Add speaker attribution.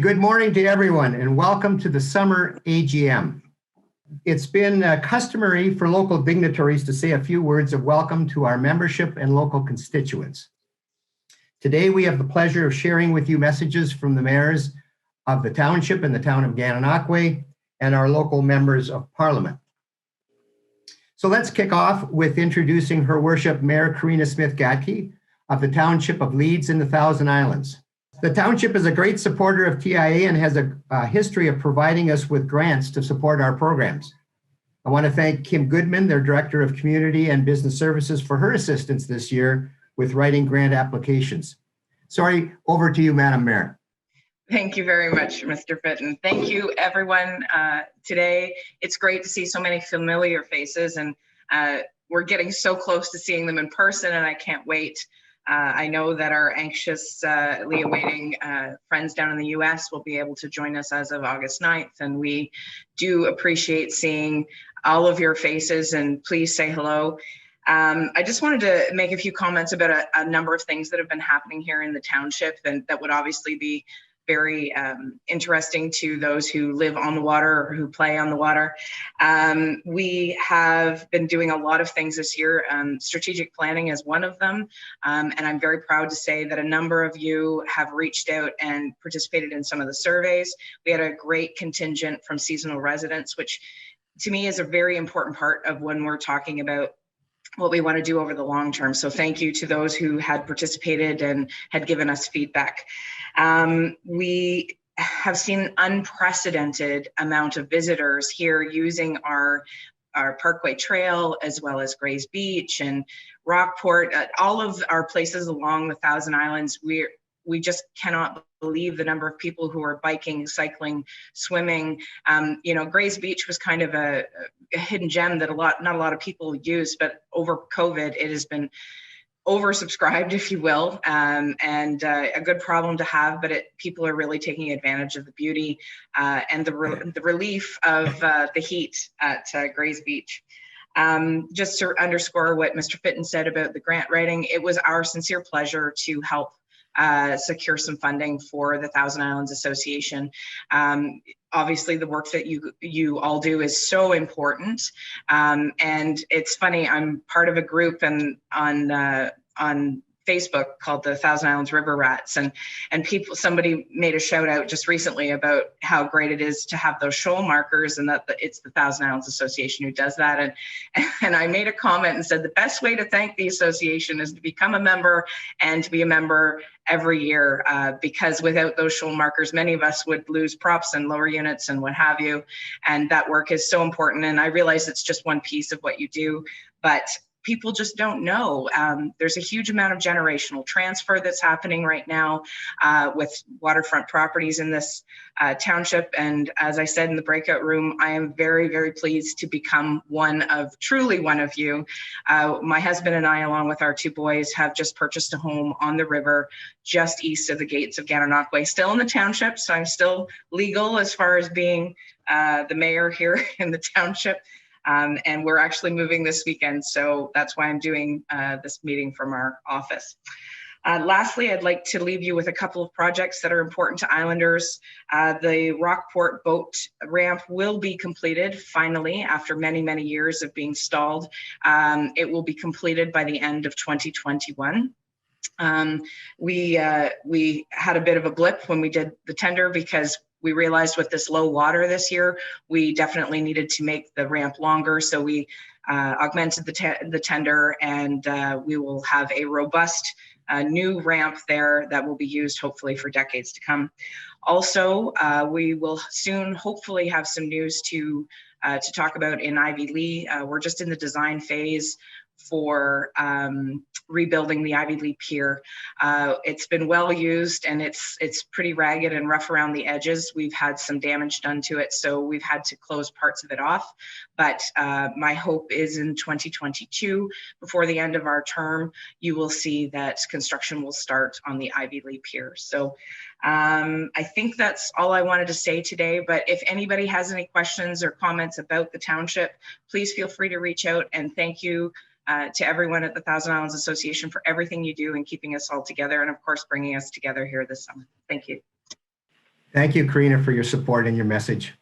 Speaker 1: Good morning to everyone and welcome to the summer AGM. It's been customary for local dignitaries to say a few words of welcome to our membership and local constituents. Today we have the pleasure of sharing with you messages from the mayors of the township and the town of Gananoque and our local members of parliament. So let's kick off with introducing Her Worship Mayor Corinna Smith-Gatcke of the township of Leeds in the Thousand Islands. The township is a great supporter of TIA and has a history of providing us with grants to support our programs. I want to thank Kim Goodman, their Director of Community and Business Services, for her assistance this year with writing grant applications. Sorry, over to you, Madam Mayor.
Speaker 2: Thank you very much, Mr. Fitton. Thank you, everyone. Today, it's great to see so many familiar faces, and we're getting so close to seeing them in person, and I can't wait. I know that our anxiously awaiting friends down in the US will be able to join us as of August 9th. And we do appreciate seeing all of your faces, and please say hello. I just wanted to make a few comments about a number of things that have been happening here in the township, and that would obviously be very interesting to those who live on the water or who play on the water. We have been doing a lot of things this year. Strategic planning is one of them. And I'm very proud to say that a number of you have reached out and participated in some of the surveys. We had a great contingent from seasonal residents, which to me is a very important part of when we're talking about what we want to do over the long term. So thank you to those who had participated and had given us feedback. We have seen an unprecedented amount of visitors here using our Parkway Trail, as well as Grays Beach and Rockport, all of our places along the Thousand Islands. We just cannot believe the number of people who are biking, cycling, swimming. You know, Grays Beach was kind of a hidden gem that not a lot of people use, but over COVID, it has been oversubscribed, if you will, and a good problem to have, but people are really taking advantage of the beauty and the relief of the heat at Grays Beach. Just to underscore what Mr. Fitton said about the grant writing, it was our sincere pleasure to help secure some funding for the Thousand Islands Association. Obviously, the work that you all do is so important, and it's funny. I'm part of a group and on Facebook called the Thousand Islands River Rats, and somebody made a shout out just recently about how great it is to have those shoal markers, and that it's the Thousand Islands Association who does that. And I made a comment and said the best way to thank the association is to become a member and to be a member every year, because without those shoal markers, many of us would lose props and lower units and what have you. And that work is so important. And I realize it's just one piece of what you do, but people just don't know. There's a huge amount of generational transfer that's happening right now with waterfront properties in this township. And as I said in the breakout room, I am very, very pleased to become truly one of you. My husband and I, along with our two boys, have just purchased a home on the river just east of the gates of Gananoque, still in the township. So I'm still legal as far as being the mayor here in the township. And we're actually moving this weekend, so that's why I'm doing this meeting from our office. Lastly, I'd like to leave you with a couple of projects that are important to Islanders. The Rockport boat ramp will be completed finally after many, many years of being stalled. It will be completed by the end of 2021. We had a bit of a blip when we did the tender because we realized with this low water this year, we definitely needed to make the ramp longer. So we augmented the tender, and we will have a robust new ramp there that will be used hopefully for decades to come. Also, we will soon hopefully have some news to talk about in Ivy Lee. We're just in the design phase for rebuilding the Ivy Lee Pier. It's been well used, and it's pretty ragged and rough around the edges. We've had some damage done to it, so we've had to close parts of it off. But my hope is in 2022, before the end of our term, you will see that construction will start on the Ivy Lee Pier. So I think that's all I wanted to say today, but if anybody has any questions or comments about the township, please feel free to reach out, and thank you to everyone at the Thousand Islands Association for everything you do and keeping us all together, and of course bringing us together here this summer. Thank you.
Speaker 1: Thank you, Corinna, for your support and your message.